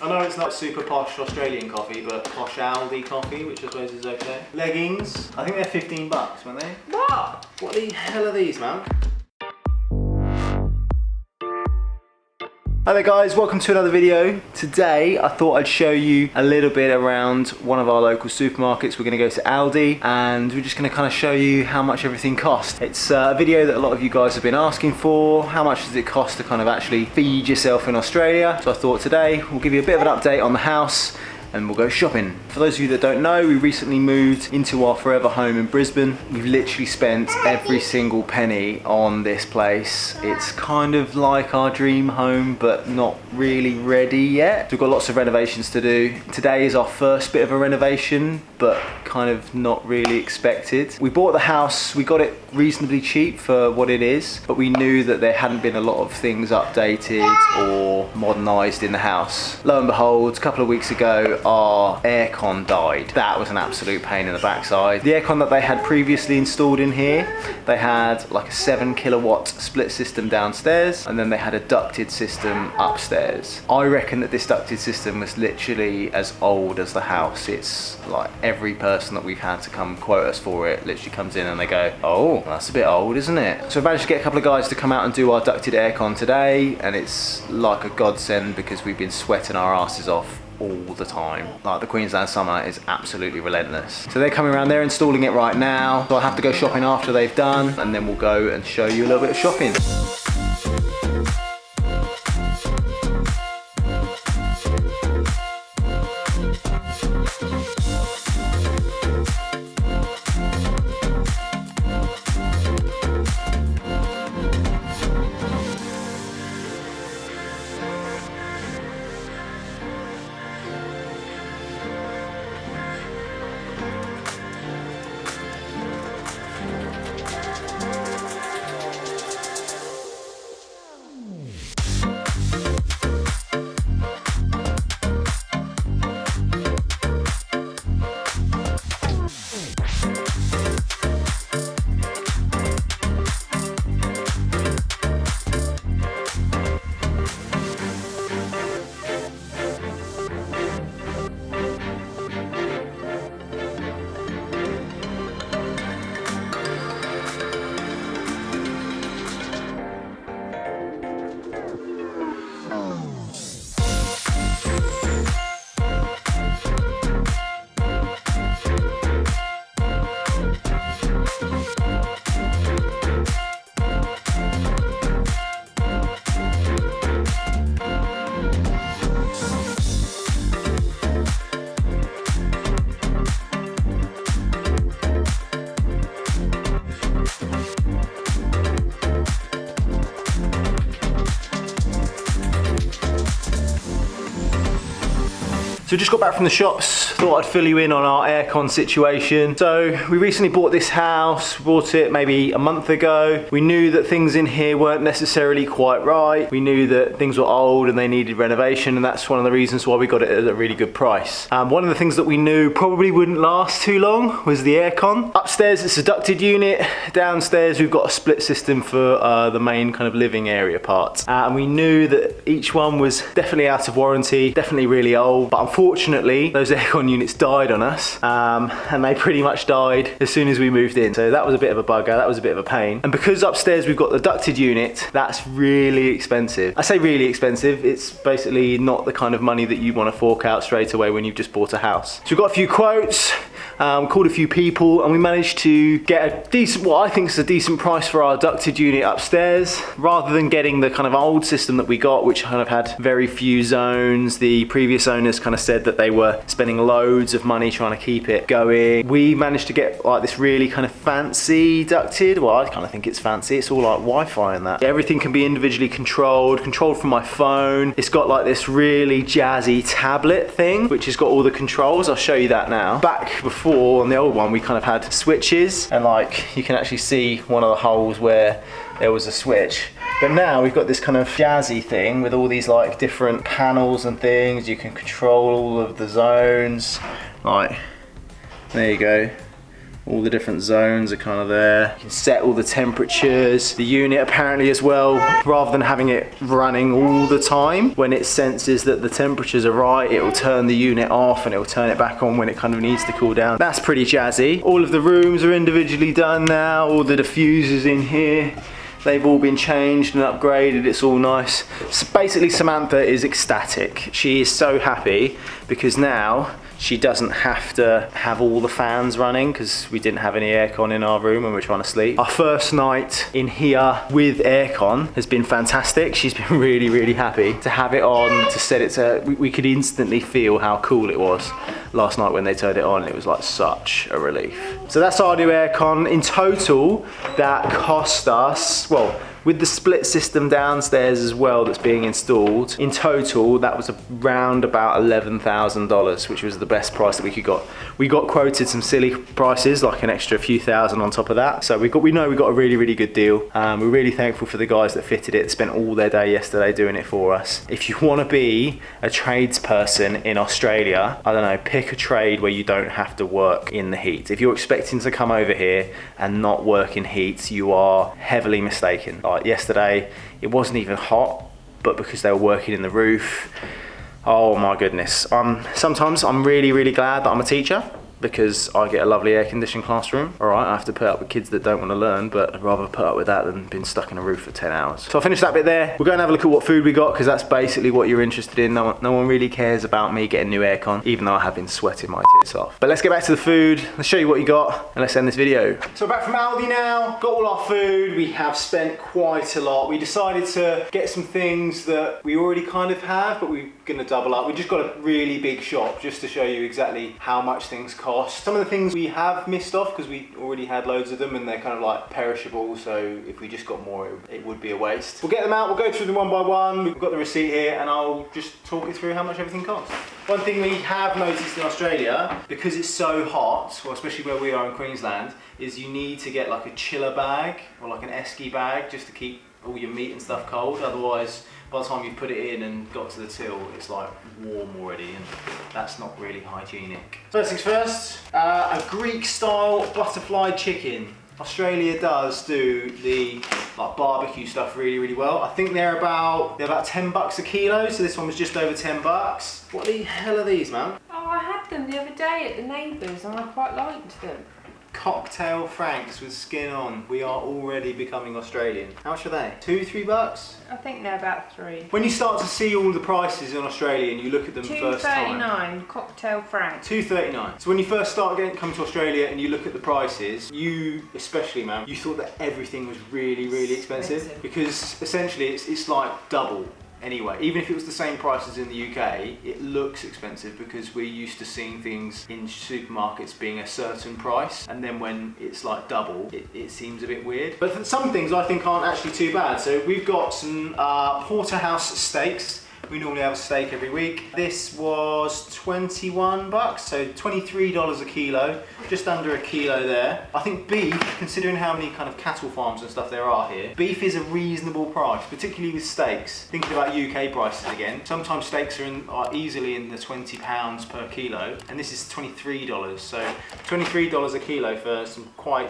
I know it's not super posh Australian coffee, but posh Aldi coffee, which I suppose is okay. Leggings, I think they're 15 bucks, weren't they? What? What the hell are these, man? Hi there guys, welcome to another video. Today I thought I'd show you a little bit around one of our local supermarkets. We're going to go to Aldi and we're just going to kind of show you how much everything costs. It's a video that a lot of you guys have been asking for. How much does it cost to kind of actually feed yourself in Australia? So I thought today we'll give you a bit of an update on the house and we'll go shopping. For those of you that don't know, we recently moved into our forever home in Brisbane. We've literally spent every single penny on this place. It's kind of like our dream home, but not really ready yet. We've got lots of renovations to do. Today is our first bit of a renovation, but kind of not really expected. We bought the house, we got it reasonably cheap for what it is, but we knew that there hadn't been a lot of things updated or modernised in the house. Lo and behold, a couple of weeks ago, our aircon died. That was an absolute pain in the backside. The aircon that they had previously installed in here, they had like a 7 kilowatt split system downstairs, and then they had a ducted system upstairs. I reckon that this ducted system was literally as old as the house. It's like every person that we've had to come quote us for it literally comes in and they go, oh, that's a bit old, isn't it? So I managed to get a couple of guys to come out and do our ducted aircon today, and it's like a godsend because we've been sweating our asses off all the time. Like, the Queensland summer is absolutely relentless. So they're coming around, they're installing it right now. So I'll have to go shopping after they've done, and then we'll go and show you a little bit of shopping. So just got back from the shops, thought I'd fill you in on our aircon situation. So we recently bought this house, bought it maybe a month ago. We knew that things in here weren't necessarily quite right. We knew that things were old and they needed renovation, and that's one of the reasons why we got it at a really good price. One of the things that we knew probably wouldn't last too long was the aircon. Upstairs it's a ducted unit, downstairs we've got a split system for the main kind of living area part. And we knew that each one was definitely out of warranty, definitely really old, but unfortunately those aircon units died on us, and they pretty much died as soon as we moved in. So that was a bit of a bugger, that was a bit of a pain. And because upstairs we've got the ducted unit, that's really expensive. I say really expensive, it's basically not the kind of money that you want to fork out straight away when you've just bought a house. So we've got a few quotes, called a few people, and we managed to get a decent, what I think is a decent price for our ducted unit upstairs, rather than getting the kind of old system that we got, which kind of had very few zones. The previous owners kind of said that they were spending loads of money trying to keep it going. We managed to get like this really kind of fancy ducted, well, I kind of think it's fancy, it's all like Wi-Fi and that. Everything can be individually controlled from my phone. It's got like this really jazzy tablet thing, which has got all the controls. I'll show you that now. Back before, on the old one, we kind of had switches, and like you can actually see one of the holes where there was a switch. But now we've got this kind of jazzy thing with all these like different panels and things. You can control all of the zones. Like, there you go. All the different zones are kind of there. You can set all the temperatures. The unit apparently as well, rather than having it running all the time, when it senses that the temperatures are right, it will turn the unit off and it will turn it back on when it kind of needs to cool down. That's pretty jazzy. All of the rooms are individually done now. All the diffusers in here, they've all been changed and upgraded. It's all nice. So basically Samantha is ecstatic. She is so happy because now she doesn't have to have all the fans running because we didn't have any aircon in our room when we were trying to sleep. Our first night in here with aircon has been fantastic. She's been really, really happy to have it on, to set it to, we could instantly feel how cool it was last night when they turned it on. It was like such a relief. So that's our new aircon. In total, that cost us, well, with the split system downstairs as well that's being installed, in total that was around about $11,000, which was the best price that we could got. We got quoted some silly prices, like an extra few thousand on top of that. So we know we got a really, really good deal. We're really thankful for the guys that fitted it, spent all their day yesterday doing it for us. If you want to be a tradesperson in Australia, I don't know, pick a trade where you don't have to work in the heat. If you're expecting to come over here and not work in heat, you are heavily mistaken. Like yesterday, it wasn't even hot, but because they were working in the roof, oh my goodness. Sometimes I'm really, really glad that I'm a teacher because I get a lovely air-conditioned classroom. All right, I have to put up with kids that don't want to learn, but I'd rather put up with that than being stuck in a roof for 10 hours. So I'll finish that bit there. We'll go and have a look at what food we got because that's basically what you're interested in. No one really cares about me getting new aircon, even though I have been sweating my tits off. But let's get back to the food. Let's show you what you got and let's end this video. So we're back from Aldi now. Got all our food. We have spent quite a lot. We decided to get some things that we already kind of have, but we're gonna double up. We just got a really big shop just to show you exactly how much things cost. Some of the things we have missed off because we already had loads of them and they're kind of like perishable, so if we just got more it would be a waste. We'll get them out, we'll go through them one by one. We've got the receipt here and I'll just talk you through how much everything costs. One thing we have noticed in Australia, because it's so hot, well, especially where we are in Queensland, is you need to get like a chiller bag or like an esky bag just to keep all your meat and stuff cold. Otherwise, by the time you put it in and got to the till, it's like warm already, and that's not really hygienic. First things first, a Greek style butterfly chicken. Australia does do the like barbecue stuff really, really well. I think they're about $10 a kilo, so this one was just over $10. What the hell are these, man? Oh, I had them the other day at the neighbours and I quite liked them. Cocktail franks with skin on. We are already becoming Australian. How much are they? $2-3? I think they're about $3. When you start to see all the prices in Australia and you look at them first time. $2.39 cocktail frank. $2.39. So when you first start coming to Australia and you look at the prices, you, especially man, you thought that everything was really, really expensive. Because essentially it's like double. Anyway, even if it was the same price as in the UK, it looks expensive because we're used to seeing things in supermarkets being a certain price, and then when it's like double, it seems a bit weird. But some things I think aren't actually too bad. So we've got some porterhouse steaks. We normally have a steak every week. This was $21, so $23 a kilo, just under a kilo there. I think beef, considering how many kind of cattle farms and stuff there are here, beef is a reasonable price, particularly with steaks. Thinking about UK prices again, sometimes steaks are easily in the £20 per kilo, and this is $23, so $23 a kilo for some quite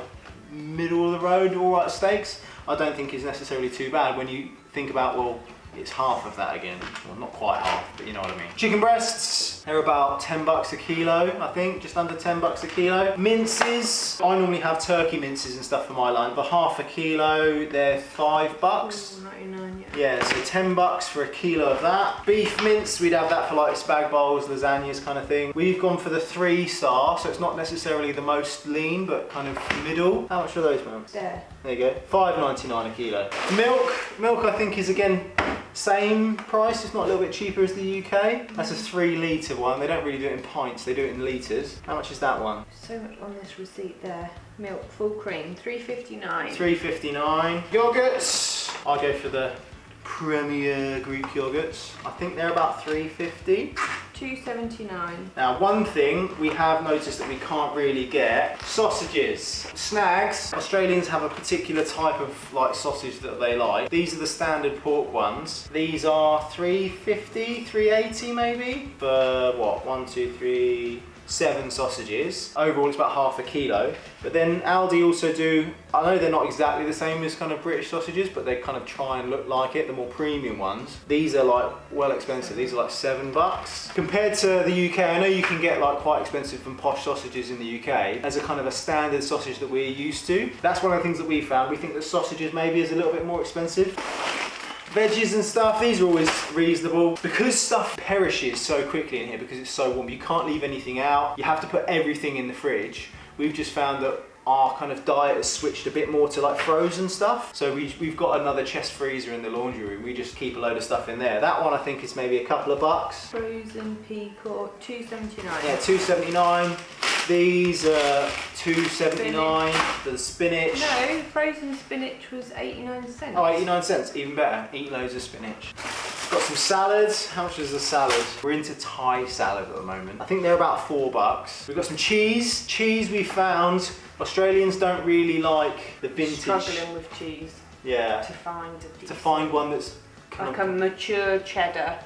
middle of the road, all right steaks, I don't think is necessarily too bad when you think about, well, it's half of that again. Well, not quite half, but you know what I mean. Chicken breasts, they're about $10 a kilo, I think, just under $10 a kilo. Minces, I normally have turkey minces and stuff for my line. For half a kilo, they're $5. $4.99, yeah. Yeah, so $10 for a kilo of that. Beef mince, we'd have that for like spag bowls, lasagnas kind of thing. We've gone for the 3-star, so it's not necessarily the most lean, but kind of middle. How much are those, man? There. There you go, $5.99 a kilo. Milk I think is again, same price, it's not a little bit cheaper as the UK. That's a 3 litre one. They don't really do it in pints, they do it in litres. How much is that one? So much on this receipt there. Milk, full cream, $3.59. $3.59. Yogurts, I go for the Premier Greek yogurts. I think they're about $3.50. $2.79. Now, one thing we have noticed that we can't really get, sausages. Snags, Australians have a particular type of like sausage that they like. These are the standard pork ones. These are $3.50, $3.80 maybe, for what, 1, 2, 3, 7 sausages. Overall it's about half a kilo. But then Aldi also do, I know they're not exactly the same as kind of British sausages, but they kind of try and look like it, the more premium ones. These are like well expensive, these are like $7. Compared to the UK, I know you can get like quite expensive from posh sausages in the UK as a kind of a standard sausage that we're used to. That's one of the things that we found. We think that sausages maybe is a little bit more expensive. Veggies and stuff, these are always reasonable. Because stuff perishes so quickly in here, because it's so warm, you can't leave anything out. You have to put everything in the fridge. We've just found that our kind of diet has switched a bit more to like frozen stuff. So we've got another chest freezer in the laundry room. We just keep a load of stuff in there. That one I think is maybe a couple of bucks. Frozen peacock, $2.79. Yeah, $2.79. These are $2.79 for the spinach. No, frozen spinach was 89 cents. Oh, 89 cents, even better. Eat loads of spinach. Got some salads. How much is a salad? We're into Thai salad at the moment. I think they're about $4. We've got some cheese. Cheese we found. Australians don't really like the vintage. Struggling with cheese. Yeah. To find one that's like a mature cheddar.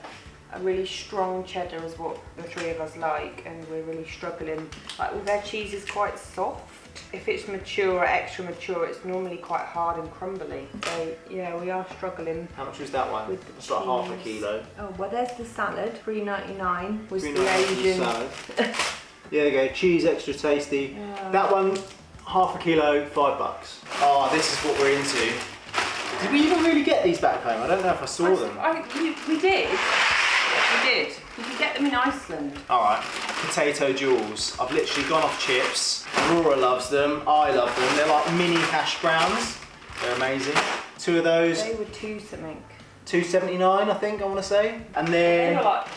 A really strong cheddar is what the three of us like, and we're really struggling. Like with their cheese is quite soft. If it's mature or extra mature, it's normally quite hard and crumbly. So yeah, we are struggling. How much was that one? With the it's like half a kilo. Oh well, there's the salad, $3.99 was the $3.99 Asian. salad. Yeah, there you go. Cheese extra tasty. Yeah. That one, half a kilo, $5. Oh, this is what we're into. Did we even really get these back home? I don't know if I saw them. We did. We did. You could get them in Iceland. Alright, potato jewels. I've literally gone off chips. Aurora loves them. I love them. They're like mini hash browns. They're amazing. 2 of those. They were $2 something. $2.79, I think I want to say. And then They were like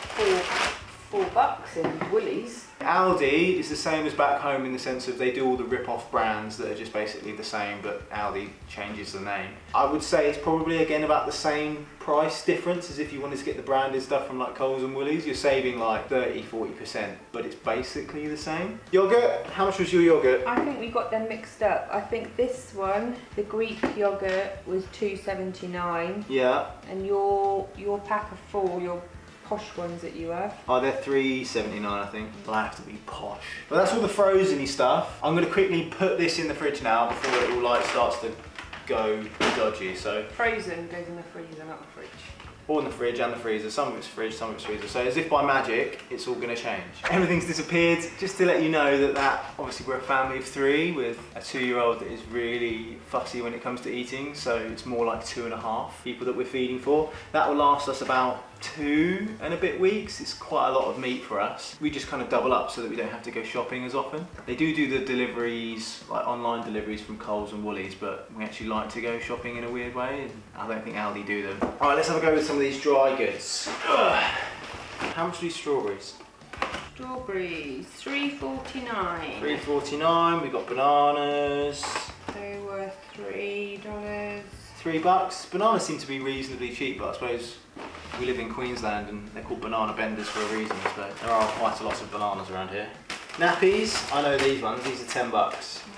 $4 in Woolies. Aldi is the same as back home in the sense of they do all the rip-off brands that are just basically the same, but Aldi changes the name. I would say it's probably again about the same price difference as if you wanted to get the branded stuff from like Coles and Woolies. You're saving like 30-40%, but it's basically the same. Yogurt, how much was your yogurt? I think we got them mixed up. I think this one, the Greek yogurt, was $2.79. Yeah. And your pack of 4, your posh ones that you have. Oh, they're $3.79, I think. Well, I have to be posh. But that's all the frozen-y stuff. I'm gonna quickly put this in the fridge now before it all like starts to go dodgy. So Frozen goes in the freezer, not the fridge. All in the fridge and the freezer. Some of it's fridge, some of it's freezer. So as if by magic, it's all gonna change. Everything's disappeared. Just to let you know that obviously we're a family of 3 with a 2-year-old that is really fussy when it comes to eating. So it's more like 2.5 people that we're feeding for. That will last us about 2 and a bit weeks. It's quite a lot of meat for us. We just kind of double up so that we don't have to go shopping as often. They do the deliveries, like online deliveries from Coles and Woolies, but we actually like to go shopping in a weird way, and I don't think Aldi do them. All right, let's have a go with some of these dry goods. Ugh. How much are these strawberries? Strawberries, $3.49. $3.49. We've got bananas. They were $3. $3. Bananas seem to be reasonably cheap, but I suppose we live in Queensland and they're called banana benders for a reason, so there are quite a lot of bananas around here. Nappies, I know these ones, these are $10.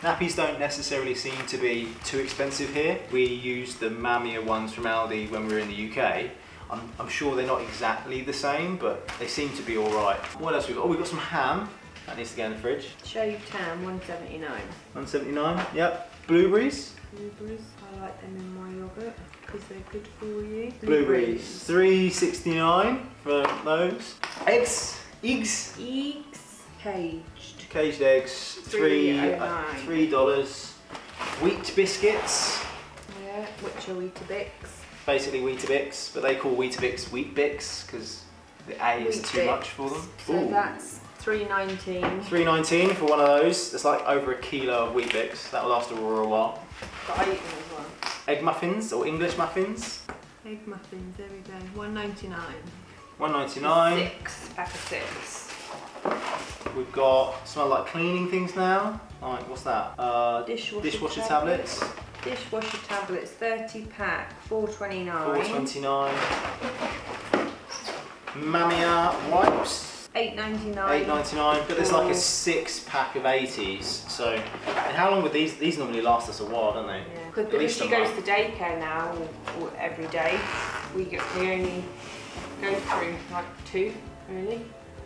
Nappies don't necessarily seem to be too expensive here. We use the Mamia ones from Aldi when we were in the UK. I'm sure they're not exactly the same, but they seem to be all right. What else we got? Oh, we've got some ham. That needs to go in the fridge. Shaved ham, $1.79. $1.79, yep. Blueberries. Blueberries, I like them in my yogurt because they're good for you. Blueberries, $3.69 for those. Eggs. Eggs, caged. Caged eggs, $3. Wheat biscuits. Yeah, which are Weetabix. Basically Weetabix, but they call Weetabix Wheat Bix because the A is too much for them. So that's $3.19. $3.19 for one of those. It's like over a kilo of Wheat Bix. That'll last Aurora a while. But I eat them as well. Egg muffins or English muffins. Egg muffins, there we go. $1.99. $1.99. Pack of 6. We've got some like cleaning things now. Like what's that? Dishwasher tablets. Dishwasher tablets, 30 pack, $4.29. $4.29. Mamia wipes. $8.99. $8.99, but there's like a 6 pack of 80s. So, and how long would these normally last us a while, don't they? Yeah, because she goes to daycare now or every day. We only go through like 2, really.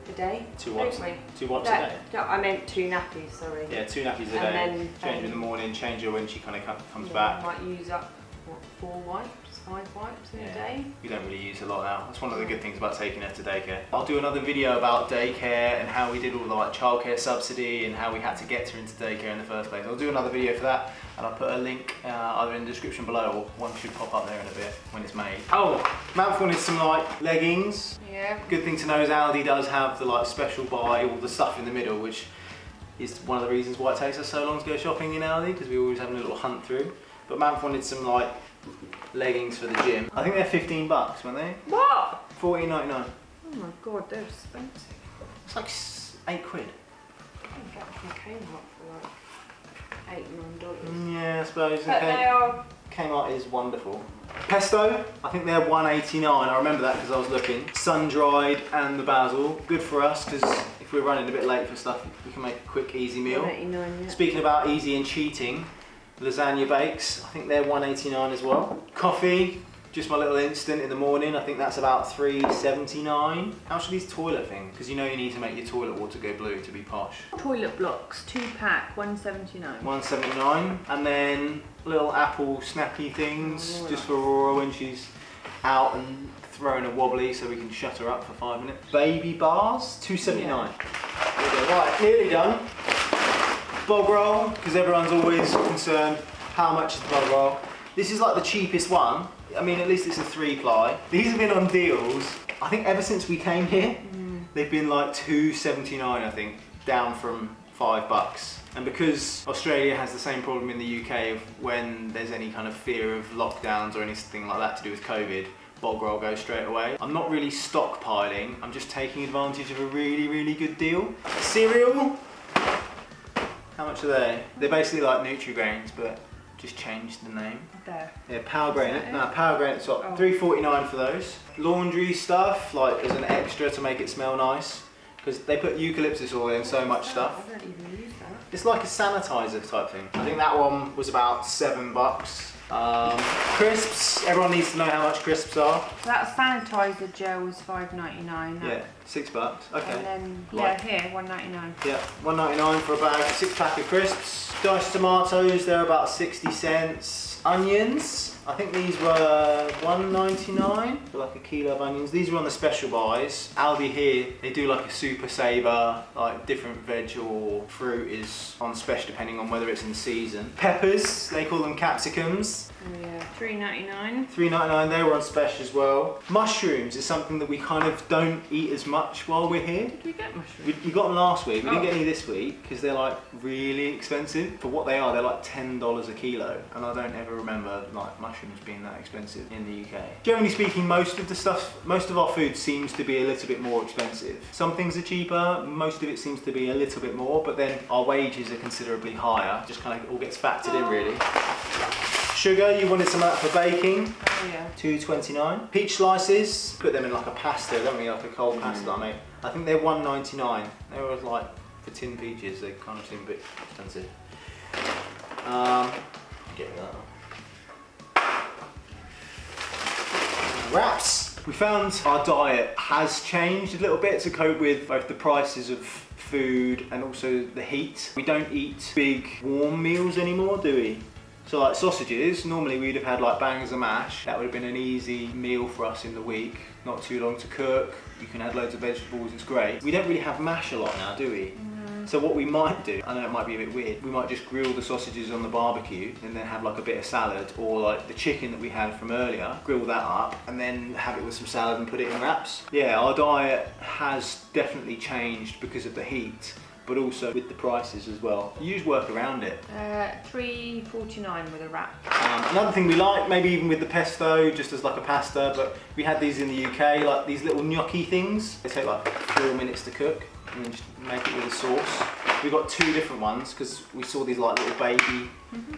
a day. 2 wipes. Don't we? 2 wipes a No, day. no, I meant 2 nappies, sorry. Yeah, 2 nappies a And day. then, Change her in the morning, change her when she kind of comes Yeah, back. I might use up, what, 4 wipes, 5 wipes in a day. We don't really use a lot now. That's one of the good things about taking her to daycare. I'll do another video about daycare and how we did all the like childcare subsidy and how we had to get her into daycare in the first place. I'll do another video for that, and I'll put a link either in the description below or one should pop up there in a bit when it's made. Oh, Matt wanted some like leggings. Yeah. Good thing to know is Aldi does have the like special buy, all the stuff in the middle, which is one of the reasons why it takes us so long to go shopping in Aldi, because we always have a little hunt through. But Matt wanted some like leggings for the gym. I think they're $15, weren't they? What? $14.99. Oh my god, they're expensive. It's like £8. I can get them from Kmart for like $8, $9. Yeah, I suppose. But they are. Kmart is wonderful. Pesto, I think they're $1.89. I remember that because I was looking. Sun-dried and the basil. Good for us because if we're running a bit late for stuff, we can make a quick, easy meal. $1.89, yeah. Speaking about easy and cheating, lasagna bakes, I think they're $1.89 as well. Coffee, just my little instant in the morning, I think that's about $3.79. How much are these toilet things? Because you know you need to make your toilet water go blue to be posh. Toilet blocks, 2-pack, $1.79. $1.79. And then little apple snacky things, just for Aurora when she's out and throwing a wobbly so we can shut her up for 5 minutes. Baby bars, $2.79. Yeah. Right, nearly done. Bog roll, because everyone's always concerned how much is the bog roll. This is like the cheapest one. I mean, at least it's a 3-ply. These have been on deals, I think ever since we came here. They've been like $2.79, I think, down from $5. And because Australia has the same problem in the UK of when there's any kind of fear of lockdowns or anything like that to do with COVID, bog roll goes straight away. I'm not really stockpiling, I'm just taking advantage of a really, really good deal. Cereal, how much are they? They're basically like Nutri-Grains, but just changed the name. There. Yeah, Power Grain. No, Power Grain at the top. Oh. $3.49 for those. Laundry stuff, like as an extra to make it smell nice, because they put eucalyptus oil in so much stuff. I don't even use that. It's like a sanitizer type thing. I think that one was about $7. Crisps. Everyone needs to know how much crisps are. So that sanitizer gel was $5.99. Yeah, $6. Okay. And then, Right. yeah, here, $1.99. Yeah, $1.99 for a bag, 6-pack of crisps. Diced tomatoes, they're about 60 cents. Onions, I think these were $1.99 for like a kilo of onions. These were on the special buys. Aldi here, they do like a super saver, like different veg or fruit is on special depending on whether it's in season. Peppers, they call them capsicums. Oh yeah, $3.99. $3.99, they were on special as well. Mushrooms is something that we kind of don't eat as much while we're here. Did we get mushrooms? We got them last week, we didn't Oh. get any this week because they're like really expensive. For what they are, they're like $10 a kilo, and I don't ever remember like mushrooms being that expensive in the UK. Generally speaking, most of our food seems to be a little bit more expensive. Some things are cheaper, most of it seems to be a little bit more, but then our wages are considerably higher. Just kind of all gets factored in really. Sugar, you wanted some of that for baking. Oh yeah. $2.29. Peach slices, put them in like a pasta, don't we? Like a cold pasta I make. I think they're $1.99. They were like, for tin peaches, they kind of seem a bit expensive. Get me that one. Wraps. We found our diet has changed a little bit to cope with both the prices of food and also the heat. We don't eat big warm meals anymore, do we? So like sausages, normally we'd have had like bangers of mash. That would have been an easy meal for us in the week. Not too long to cook. You can add loads of vegetables, it's great. We don't really have mash a lot now, do we? So what we might do, I know it might be a bit weird, we might just grill the sausages on the barbecue and then have like a bit of salad, or like the chicken that we had from earlier, grill that up and then have it with some salad and put it in wraps. Yeah, our diet has definitely changed because of the heat, but also with the prices as well. You just work around it. $3.49 with a wrap. Another thing we like, maybe even with the pesto, just as like a pasta, but we had these in the UK, like these little gnocchi things. They take like 4 minutes to cook and then just make it with a sauce. We got 2 different ones because we saw these like little baby,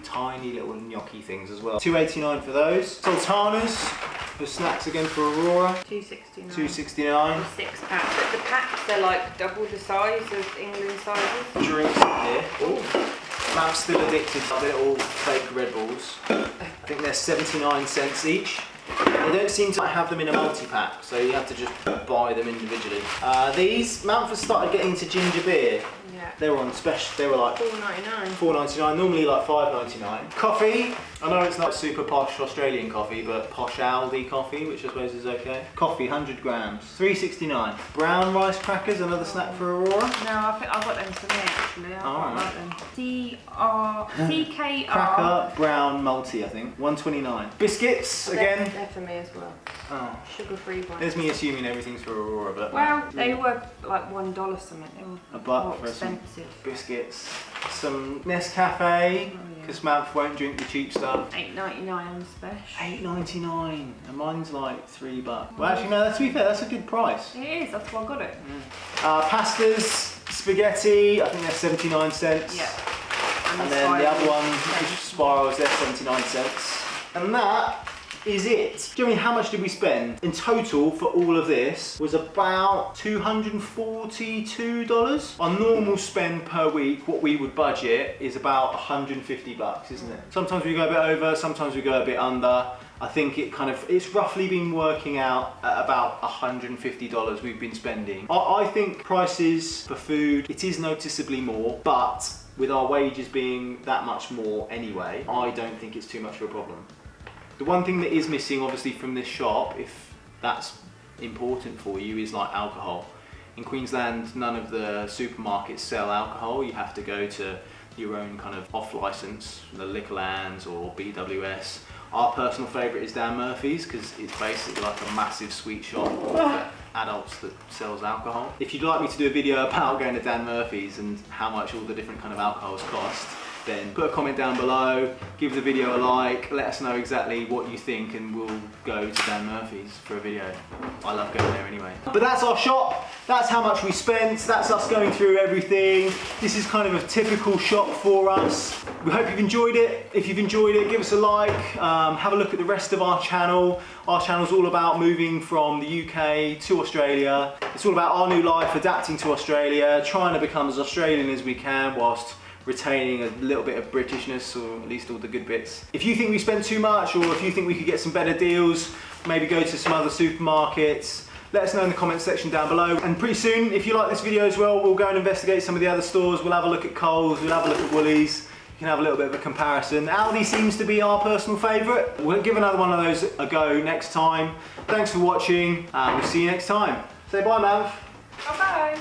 tiny little gnocchi things as well. $2.89 for those. Sultanas for snacks again for Aurora. $2.69. $2.69. 6-pack. But the packs are like double the size of England sizes. Drinks in here. Oh, Mav's still addicted to the little fake Red Bulls. I think they're 79 cents each. They don't seem to have them in a multi-pack, so you have to just buy them individually. These, Mountford started getting into ginger beer. Yeah. They were on special, they were like $4.99. $4.99, normally like $5.99. Coffee, I know it's not super posh Australian coffee, but posh Aldi coffee, which I suppose is okay. Coffee, 100 grams, $3.69. Brown rice crackers, another snack for Aurora. No, I think I've got them for me actually. I quite like them. CKR. Cracker, brown, multi, I think. $1.29. Biscuits, again. They're for me as well. Oh. Sugar-free ones. There's me assuming everything's for Aurora, but... Well, they were like $1 something. They were a buck more for some expensive. biscuits. Some Nescafe, because Mount won't drink the cheap stuff. $8.99 on special. $8.99, and mine's like $3. Well, actually, no. To be fair, that's a good price. It is. That's why I got it. Pastas, spaghetti. I think they're 79 cents. Yeah. And then the other one, fish spirals, they're 79 cents. And that is it. Do you know how much did we spend? In total for all of this was about $242. Our normal spend per week, what we would budget, is about $150, isn't it? Sometimes we go a bit over, sometimes we go a bit under. I think it's roughly been working out at about $150 we've been spending. I think prices for food, it is noticeably more, but with our wages being that much more anyway, I don't think it's too much of a problem. The one thing that is missing obviously from this shop, if that's important for you, is like alcohol. In Queensland, none of the supermarkets sell alcohol. You have to go to your own kind of off license, the Liquorlands or BWS. Our personal favourite is Dan Murphy's because it's basically like a massive sweet shop for adults that sells alcohol. If you'd like me to do a video about going to Dan Murphy's and how much all the different kind of alcohols cost, then put a comment down below, give the video a like, let us know exactly what you think, and we'll go to Dan Murphy's for a video. I love going there anyway. But that's our shop, that's how much we spent, that's us going through everything. This is kind of a typical shop for us. We hope you've enjoyed it. If you've enjoyed it, give us a like, have a look at the rest of our channel. Our channel's all about moving from the UK to Australia. It's all about our new life, adapting to Australia, trying to become as Australian as we can whilst retaining a little bit of Britishness, or at least all the good bits. If you think we spent too much, or if you think we could get some better deals, maybe go to some other supermarkets, let us know in the comments section down below. And pretty soon, if you like this video as well, we'll go and investigate some of the other stores. We'll have a look at Coles, we'll have a look at Woolies. You can have a little bit of a comparison. Aldi seems to be our personal favourite. We'll give another one of those a go next time. Thanks for watching, and we'll see you next time. Say bye, Mav. Bye-bye.